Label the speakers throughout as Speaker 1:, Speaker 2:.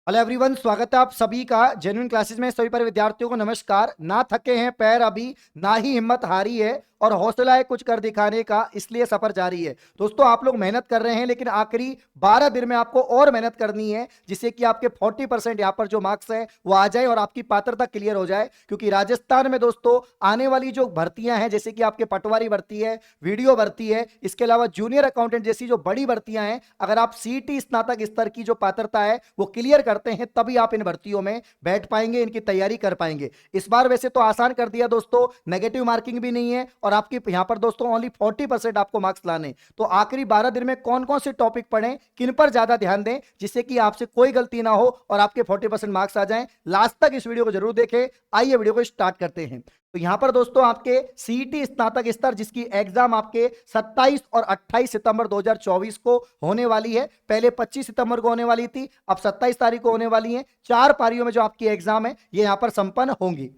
Speaker 1: Hello everyone, स्वागत है आप सभी का जेन्युइन क्लासेस में। सभी पर विद्यार्थियों को नमस्कार। ना थके हैं पैर अभी, ना ही हिम्मत हारी है और हौसला है कुछ कर दिखाने का, इसलिए सफर जारी है। दोस्तों, आप लोग मेहनत कर रहे हैं, लेकिन आखिरी 12 दिन में आपको और मेहनत करनी है, जिससे कि आपके 40% यहाँ पर जो मार्क्स हैं वो आ जाए और आपकी पात्रता क्लियर हो जाए। क्योंकि राजस्थान में दोस्तों आने वाली जो भर्तियां हैं, जैसे कि आपके पटवारी भर्ती है, वीडियो भर्ती है, इसके अलावा जूनियर अकाउंटेंट जैसी जो बड़ी भर्तियां हैं, अगर आप सीटी स्नातक स्तर की जो पात्रता है वो क्लियर करते हैं, तभी आप इन भर्तियों में बैठ पाएंगे, इनकी तैयारी कर पाएंगे। इस बार वैसे तो आसान कर दिया दोस्तों, नेगेटिव मार्किंग भी नहीं है और आपकी यहां पर दोस्तों ओनली 40% आपको मार्क्स लाने। तो आखिरी 12 दिन में कौन कौन से टॉपिक पढ़ें, किन पर ज्यादा ध्यान दें, जिससे कि आपसे कोई गलती ना हो और आपके 40% मार्क्स आ जाएं। लास्ट तक इस वीडियो को जरूर देखें। आइए वीडियो को स्टार्ट करते हैं। तो यहां पर दोस्तों आपके सीईटी स्नातक स्तर, जिसकी एग्जाम आपके 27 और 28 सितंबर 2024 को होने वाली है। पहले 25 सितंबर को होने वाली थी, अब 27 तारीख को होने वाली है। 4 पारियों में जो आपकी एग्जाम है ये यहां पर संपन्न होंगी।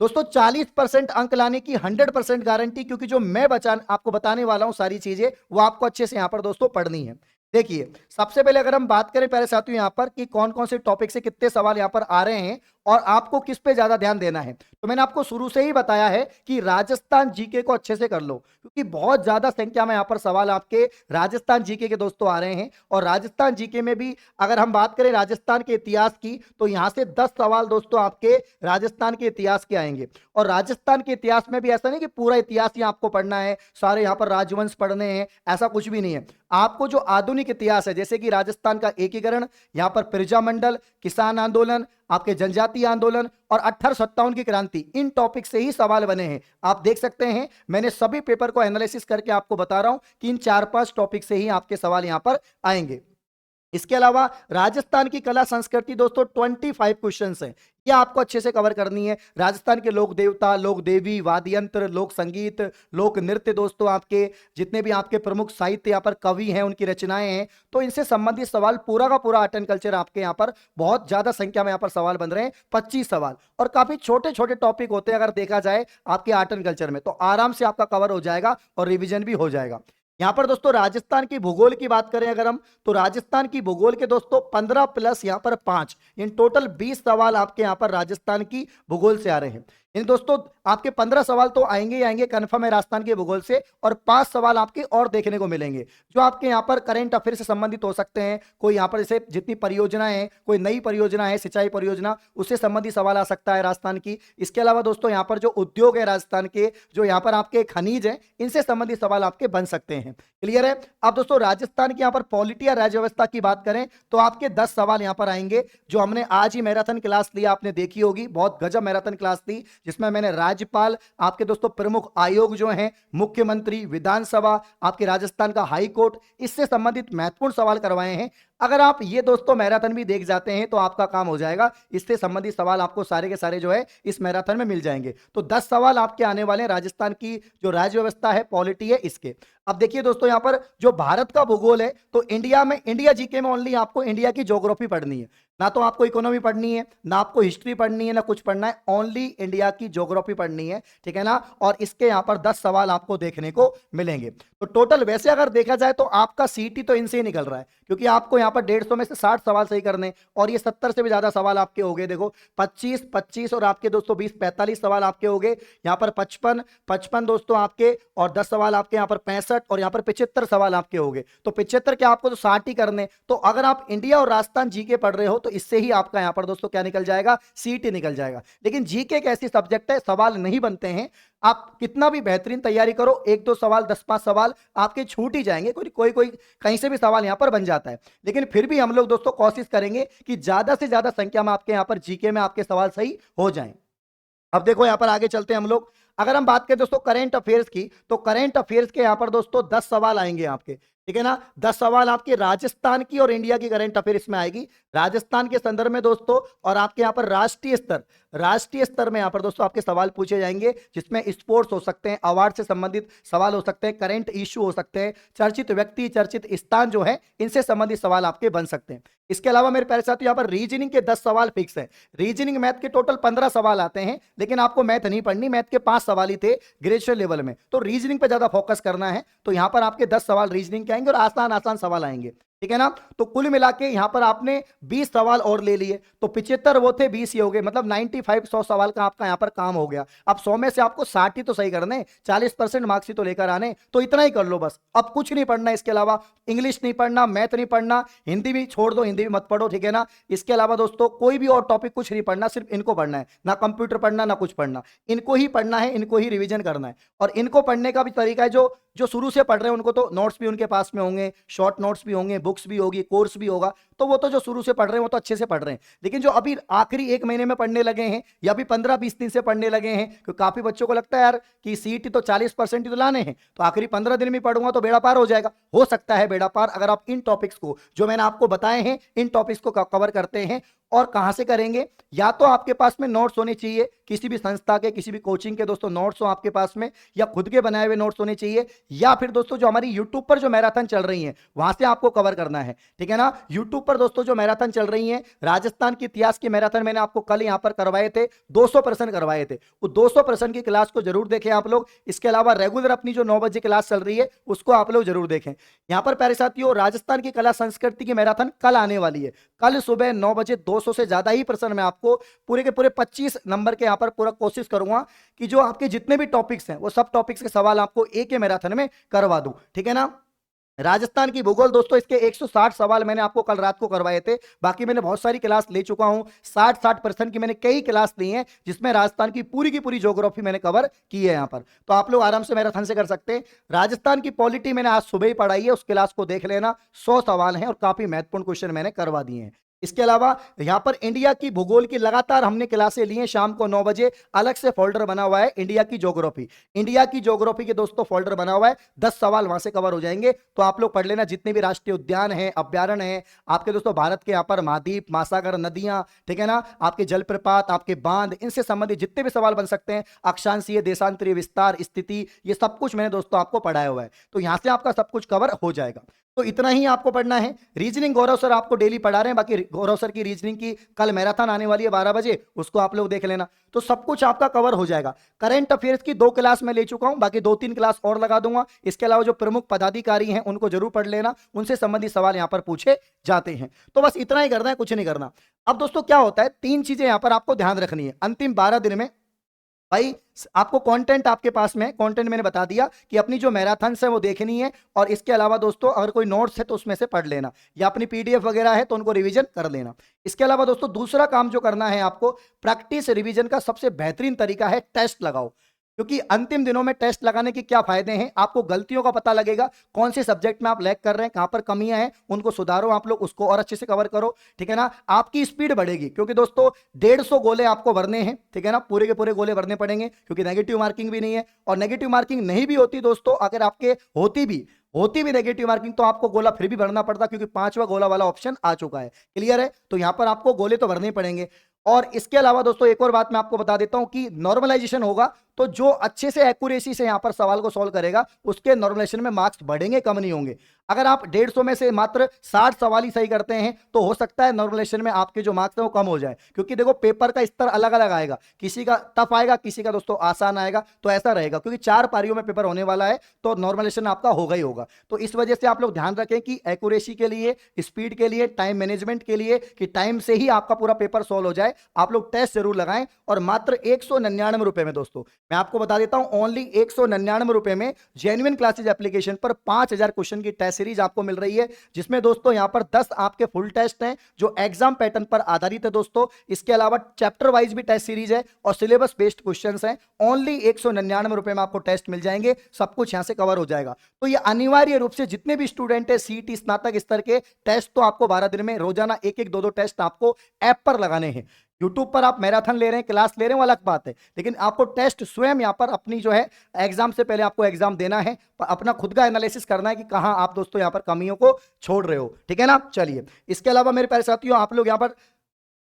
Speaker 1: दोस्तों 40% अंक लाने की 100% गारंटी, क्योंकि जो मैं आपको बताने वाला हूं सारी चीजें, वो आपको अच्छे से यहां पर दोस्तों पढ़नी है। देखिए, सबसे पहले अगर हम बात करें पहले साथियों यहां पर कि कौन कौन से टॉपिक से कितने सवाल यहां पर आ रहे हैं और आपको किस पे ज्यादा ध्यान देना है, तो मैंने आपको शुरू से ही बताया है कि राजस्थान जीके को अच्छे से कर लो, क्योंकि बहुत ज्यादा संख्या में यहां पर सवाल आपके राजस्थान जीके के दोस्तों आ रहे हैं। और राजस्थान जीके में भी अगर हम बात करें राजस्थान के इतिहास की, तो यहां से 10 सवाल दोस्तों आपके राजस्थान के इतिहास के आएंगे। और राजस्थान के इतिहास में भी ऐसा नहीं कि पूरा इतिहास ही आपको पढ़ना है, सारे यहाँ पर राजवंश पढ़ने हैं, ऐसा कुछ भी नहीं है। आपको जो आधुनिक इतिहास है, जैसे कि राजस्थान का एकीकरण, यहाँ पर प्रजा मंडल, किसान आंदोलन, आपके जनजातीय आंदोलन और 1857 की क्रांति, इन टॉपिक से ही सवाल बने हैं। आप देख सकते हैं मैंने सभी पेपर को एनालिसिस करके आपको बता रहा हूं कि इन 4-5 टॉपिक से ही आपके सवाल यहां पर आएंगे। इसके अलावा राजस्थान की कला संस्कृति दोस्तों 25 क्वेश्चंस हैं, ये आपको अच्छे से कवर करनी है। राजस्थान के लोक देवता, लोक देवी, वाद्य यंत्र, लोक संगीत, लोक नृत्य, दोस्तों आपके जितने भी आपके प्रमुख साहित्य यहाँ पर कवि हैं, उनकी रचनाएं हैं, तो इनसे संबंधित सवाल पूरा का पूरा आर्ट एंड कल्चर आपके यहाँ पर बहुत ज्यादा संख्या में यहाँ पर सवाल बन रहे हैं। 25 सवाल और काफी छोटे छोटे टॉपिक होते हैं अगर देखा जाए आपके आर्ट एंड कल्चर में, तो आराम से आपका कवर हो जाएगा और रिविजन भी हो जाएगा। यहां पर दोस्तों राजस्थान की भूगोल की बात करें अगर हम, तो राजस्थान की भूगोल के दोस्तों 15 प्लस यहां पर 5, इन टोटल 20 सवाल आपके यहां पर राजस्थान की भूगोल से आ रहे हैं। इन दोस्तों आपके 15 सवाल तो आएंगे ही आएंगे कन्फर्म है राजस्थान के भूगोल से, और 5 सवाल आपके और देखने को मिलेंगे जो आपके यहाँ पर करंट अफेयर से संबंधित हो सकते हैं। कोई यहाँ पर जैसे जितनी परियोजनाएं हैं, कोई नई परियोजना है, सिंचाई परियोजना, उससे संबंधित सवाल आ सकता है राजस्थान की। इसके अलावा दोस्तों यहाँ पर जो उद्योग है राजस्थान के, जो यहाँ पर आपके खनिज है, इनसे संबंधित सवाल आपके बन सकते हैं। क्लियर है। अब दोस्तों राजस्थान की यहाँ पर पॉलिटी या राज्य व्यवस्था की बात करें तो आपके 10 सवाल यहाँ पर आएंगे, जो हमने आज ही मैराथन क्लास लिया, आपने देखी होगी, बहुत गजब मैराथन क्लास थी, जिसमें मैंने राज्यपाल, आपके दोस्तों प्रमुख आयोग जो हैं, मुख्यमंत्री, विधानसभा, आपके राजस्थान का हाई कोर्ट, इससे संबंधित महत्वपूर्ण सवाल करवाए हैं। अगर आप ये दोस्तों मैराथन भी देख जाते हैं तो आपका काम हो जाएगा, इससे संबंधित सवाल आपको सारे के सारे जो है इस मैराथन में मिल जाएंगे। तो 10 सवाल आपके आने वाले हैं राजस्थान की जो राज्य व्यवस्था है, पॉलिटी है, इसके। अब देखिए दोस्तों यहाँ पर जो भारत का भूगोल है, तो इंडिया में, इंडिया जीके में ओनली आपको इंडिया की ज्योग्राफी पढ़नी है, ना तो आपको इकोनॉमी पढ़नी है, ना आपको हिस्ट्री पढ़नी है, ना कुछ पढ़ना है, ओनली इंडिया की ज्योग्राफी पढ़नी है, ठीक है ना। और इसके यहाँ पर 10 सवाल आपको देखने को मिलेंगे। तो टोटल वैसे अगर देखा जाए तो आपका सीटी तो इनसे ही निकल रहा है, क्योंकि आपको यहाँ पर 150 में से 60 सवाल सही करने, और ये 70 से भी ज्यादा सवाल आपके हो गए। देखो 25 25 और आपके दोस्तों 20 45 सवाल आपके हो गए। यहाँ पर 55 55 दोस्तों आपके, और 10 सवाल आपके यहाँ पर 65, और यहाँ पर 75 सवाल आपके हो गए। तो 75 के आपको तो 60 ही करने। तो अगर आप इंडिया और राजस्थान जीके पढ़ रहे हो तो इससे ही आपका यहाँ पर दोस्तों क्या निकल जाएगा, सीटी निकल जाएगा। लेकिन जीके एक ऐसी सब्जेक्ट है, सवाल नहीं बनते हैं, आप कितना भी बेहतरीन तैयारी करो, 1-2 सवाल, 10-5 सवाल आपके छूट ही जाएंगे, कोई कोई कोई कहीं से भी सवाल यहां पर बन जाता है। लेकिन फिर भी हम लोग दोस्तों कोशिश करेंगे कि ज्यादा से ज्यादा संख्या में आपके यहां पर जीके में आपके सवाल सही हो जाएं। अब देखो यहां पर आगे चलते हैं हम लोग। अगर हम बात करें दोस्तों करंट अफेयर्स की, तो करंट अफेयर्स के यहां पर दोस्तों 10 सवाल आएंगे आपके, ठीक है ना। 10 सवाल आपके राजस्थान की और इंडिया की करंट अफेयर इसमें आएगी, राजस्थान के संदर्भ में दोस्तों। और आपके यहाँ पर राष्ट्रीय स्तर में यहाँ पर दोस्तों आपके सवाल पूछे जाएंगे, जिसमें स्पोर्ट्स हो सकते हैं, अवार्ड से संबंधित सवाल हो सकते हैं, करंट इश्यू हो सकते हैं, चर्चित व्यक्ति, चर्चित स्थान जो है, इनसे संबंधित सवाल आपके बन सकते हैं। इसके अलावा मेरे प्यारे साथियों यहाँ पर रीजनिंग के 10 सवाल फिक्स है। रीजनिंग मैथ के टोटल 15 सवाल आते हैं, लेकिन आपको मैथ नहीं पढ़नी, मैथ के 5 सवाल ही थे ग्रेजुएशन लेवल में, तो रीजनिंग पे ज्यादा फोकस करना है। तो यहाँ पर आपके 10 सवाल रीजनिंग के आएंगे और आसान आसान सवाल आएंगे। ठीक है ना। तो कुल मिला के यहां पर आपने 20 सवाल और ले लिए, तो 75 वो थे, 20 ये हो गए, मतलब 95 100 सवाल का आपका यहां पर काम हो गया। अब 100 में से आपको 60 ही तो सही करने, 40% मार्क्स ही तो लेकर आने, तो इतना ही कर लो बस। अब कुछ नहीं पढ़ना, इसके अलावा इंग्लिश नहीं पढ़ना, मैथ नहीं पढ़ना, हिंदी भी छोड़ दो, हिंदी भी मत पढ़ो, ठीक है ना। इसके अलावा दोस्तों कोई भी और टॉपिक कुछ नहीं पढ़ना, सिर्फ इनको पढ़ना है, ना कंप्यूटर पढ़ना ना कुछ पढ़ना, इनको ही पढ़ना है, इनको ही रिवीजन करना है। और इनको पढ़ने का भी तरीका है, जो जो शुरू से पढ़ रहे हैं उनको तो नोट्स भी उनके पास में होंगे, शॉर्ट नोट्स भी होंगे, बुक्स भी होगी, कोर्स भी होगा, तो वो तो जो शुरू से पढ़ रहे हैं वो तो अच्छे से पढ़ रहे हैं। लेकिन जो अभी आखिरी 1 महीने में पढ़ने लगे हैं या अभी 15-20 दिन से पढ़ने लगे हैं, क्योंकि काफी बच्चों को लगता है यार कि सीईटी तो 40% ही तो लाने हैं, तो आखिरी 15 दिन में पढ़ूंगा तो बेड़ा पार हो जाएगा। हो सकता है बेड़ा पार, अगर आप इन टॉपिक्स को जो मैंने आपको बताए हैं, इन टॉपिक्स को कवर करते हैं। और कहां से करेंगे, या तो आपके पास में नोट्स होने चाहिए, किसी भी संस्था के, किसी भी कोचिंग के दोस्तों नोट्स हो आपके पास में, या खुद के बनाए हुए नोट्स होने चाहिए, या फिर दोस्तों जो हमारी यूट्यूब पर जो मैराथन चल रही है वहां से आपको कवर करना है, ठीक है ना। यूट्यूब पर दोस्तों जो मैराथन चल रही है, राजस्थान के इतिहास की मैराथन मैंने आपको कल यहां पर करवाए थे, 200% करवाए थे, वो 200% की क्लास को जरूर देखें आप लोग। इसके अलावा रेगुलर अपनी जो 9 बजे क्लास चल रही है उसको आप लोग जरूर देखें। यहां पर प्यारे साथियों, राजस्थान की कला संस्कृति की मैराथन कल आने वाली है, कल सुबह 9 बजे 200 से ज्यादा ही प्रश्न मैं आपको पूरे के पूरे 25 नंबर के यहां पर पूरा कोशिश करूंगा कि जो आपके जितने भी टॉपिक्स हैं वो सब टॉपिक्स के सवाल आपको एक ही मैराथन में करवा दूं, ठीक है ना। राजस्थान की भूगोल दोस्तों, इसके 160 सवाल मैंने आपको कल रात को करवाए थे, बाकी मैंने बहुत सारी क्लास ले चुका हूं, 60% की मैंने कई क्लास ली हैं, जिसमें राजस्थान की पूरी ज्योग्राफी मैंने कवर की है यहां पर, तो आप लोग आराम से मैराथन से कर सकते हैं। राजस्थान की पॉलिटी मैंने आज सुबह ही पढ़ाई है, उस क्लास को देख लेना, 100 सवाल हैं और काफी महत्वपूर्ण क्वेश्चन मैंने करवा दिए हैं। इसके अलावा यहां पर इंडिया की भूगोल की लगातार हमने क्लासें ली हैं, शाम को 9 बजे अलग से फोल्डर बना हुआ है इंडिया की ज्योग्राफी, इंडिया की ज्योग्राफी के दोस्तों फोल्डर बना हुआ है, 10 सवाल वहां से कवर हो जाएंगे, तो आप लोग पढ़ लेना। जितने भी राष्ट्रीय उद्यान हैं, अभ्यारण्य हैं आपके दोस्तों, भारत के यहाँ पर महाद्वीप, महासागर, नदियां, ठीक है ना, आपके जलप्रपात, आपके बांध, इनसे संबंधित जितने भी सवाल बन सकते हैं, अक्षांशीय, देशांतरीय विस्तार, स्थिति, ये सब कुछ मैंने दोस्तों आपको पढ़ाया हुआ है, तो यहां से आपका सब कुछ कवर हो जाएगा। तो इतना ही आपको पढ़ना है। रीजनिंग गौरव सर आपको डेली पढ़ा रहे हैं, बाकी गौरव सर की रीजनिंग की कल मैराथन आने वाली है 12 बजे, उसको आप लोग देख लेना, तो सब कुछ आपका कवर हो जाएगा। करंट अफेयर्स की 2 क्लास मैं ले चुका हूं, बाकी 2-3 क्लास और लगा दूंगा। इसके अलावा जो प्रमुख पदाधिकारी हैं उनको जरूर पढ़ लेना, उनसे संबंधित सवाल यहां पर पूछे जाते हैं। तो बस इतना ही करना है, कुछ नहीं करना। अब दोस्तों क्या होता है, 3 चीजें यहां पर आपको ध्यान रखनी है अंतिम 12 दिन में। भाई आपको कंटेंट आपके पास में, कंटेंट मैंने बता दिया कि अपनी जो मैराथन्स है वो देखनी है, और इसके अलावा दोस्तों अगर कोई नोट्स है तो उसमें से पढ़ लेना, या अपनी पीडीएफ वगैरह है तो उनको रिवीजन कर लेना। इसके अलावा दोस्तों दूसरा काम जो करना है आपको, प्रैक्टिस रिवीजन का सबसे बेहतरीन तरीका है टेस्ट लगाओ, क्योंकि अंतिम दिनों में टेस्ट लगाने के क्या फायदे हैं, आपको गलतियों का पता लगेगा, कौन से सब्जेक्ट में आप लैग कर रहे हैं, कहां पर कमियां हैं, उनको सुधारो आप लोग, उसको और अच्छे से कवर करो, ठीक है ना। आपकी स्पीड बढ़ेगी, क्योंकि दोस्तों 150 गोले आपको भरने हैं, ठीक है ना, पूरे के पूरे गोले भरने पड़ेंगे, क्योंकि नेगेटिव मार्किंग भी नहीं है, और नेगेटिव मार्किंग नहीं भी होती दोस्तों, अगर आपके होती भी नेगेटिव मार्किंग, तो आपको गोला फिर भी भरना पड़ता, क्योंकि 5वां गोला वाला ऑप्शन आ चुका है। क्लियर है, तो यहां पर आपको गोले तो भरने पड़ेंगे। और इसके अलावा दोस्तों एक और बात मैं आपको बता देता हूं कि नॉर्मलाइजेशन होगा, तो जो अच्छे से एक्यूरेसी से यहां पर सवाल को सॉल्व करेगा उसके नॉर्मलाइजेशन में मार्क्स बढ़ेंगे, कम नहीं होंगे। अगर आप 150 में से मात्र 60 सवाल ही सही करते हैं तो हो सकता है नॉर्मलाइजेशन में आपके जो मार्क्स हैं वो कम हो जाए, क्योंकि देखो पेपर का स्तर अलग अलग आएगा, किसी का टफ आएगा, किसी का दोस्तों आसान आएगा, तो ऐसा रहेगा, क्योंकि 4 पारियों में पेपर होने वाला है, तो नॉर्मलाइजेशन आपका होगा ही होगा। तो इस वजह से आप लोग ध्यान रखें कि एक्यूरेसी के लिए, स्पीड के लिए, टाइम मैनेजमेंट के लिए, कि टाइम से ही आपका पूरा पेपर सॉल्व हो जाए, आप लोग टेस्ट जरूर लगाएं। और मात्र 199 रुपए में दोस्तों मैं आपको बता देता हूं, ओनली 199 रुपए में जेन्युइन क्लासेज एप्लीकेशन पर 5000 क्वेश्चन की टेस्ट सीरीज आपको मिल रही है, जिसमें दोस्तों यहां पर 10 आपके फुल टेस्ट हैं जो एग्जाम पैटर्न पर आधारित है दोस्तों। इसके अलावा चैप्टर वाइज भी टेस्ट सीरीज है और सिलेबस बेस्ड क्वेश्चंस हैं। ओनली 199 रुपए में आपको टेस्ट मिल जाएंगे, सब कुछ यहां से कवर हो जाएगा। तो ये अनिवार्य रूप से जितने भी स्टूडेंट है सीईटी स्नातक स्तर के, टेस्ट तो आपको 12 दिन में रोजाना 1-1, 2-2 टेस्ट आपको ऐप पर लगाने हैं। यूट्यूब पर आप मैराथन ले रहे हैं, क्लास ले रहे हैं, वो अलग बात है, लेकिन आपको टेस्ट स्वयं यहाँ पर अपनी जो है एग्जाम से पहले आपको एग्जाम देना है, अपना खुद का एनालिसिस करना है कि कहां आप दोस्तों यहाँ पर कमियों को छोड़ रहे हो, ठीक है ना। चलिए, इसके अलावा मेरे प्यारे साथियों आप लोग यहाँ पर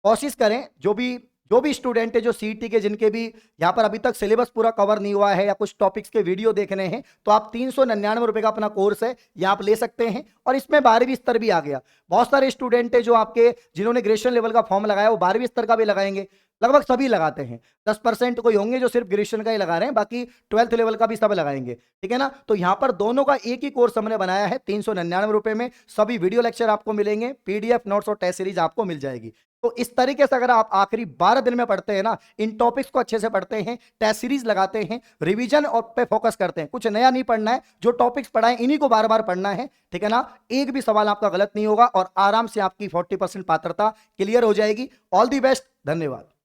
Speaker 1: कोशिश करें, जो भी स्टूडेंट है जो सीईटी के, जिनके भी यहाँ पर अभी तक सिलेबस पूरा कवर नहीं हुआ है या कुछ टॉपिक्स के वीडियो देखने हैं, तो आप 399 रुपए का अपना कोर्स है ये आप ले सकते हैं। और इसमें 12वीं स्तर भी आ गया। बहुत सारे स्टूडेंट है जो आपके, जिन्होंने ग्रेजुएशन लेवल का फॉर्म लगाया वो 12वीं स्तर का भी लगाएंगे, लगभग सभी लगाते हैं। 10% कोई होंगे जो सिर्फ ग्रेजुएशन का ही लगा रहे हैं, बाकी 12th लेवल का भी सब लगाएंगे। ठीक है ना। तो यहां पर दोनों का एक ही कोर्स हमने बनाया है 399 रुपए में। सभी वीडियो लेक्चर आपको मिलेंगे, पीडीएफ नोट्स और टेस्ट सीरीज आपको मिल जाएगी। तो इस तरीके से अगर आप आखिरी 12 दिन में पढ़ते हैं ना, इन टॉपिक्स को अच्छे से पढ़ते हैं, टेस्ट सीरीज लगाते हैं, रिवीजन और पे फोकस करते हैं, कुछ नया नहीं पढ़ना है, जो टॉपिक्स पढ़ाए इन्हीं को बार बार पढ़ना है। ठीक है ना। एक भी सवाल आपका गलत नहीं होगा और आराम से आपकी 40% पात्रता क्लियर हो जाएगी। All the best. धन्यवाद।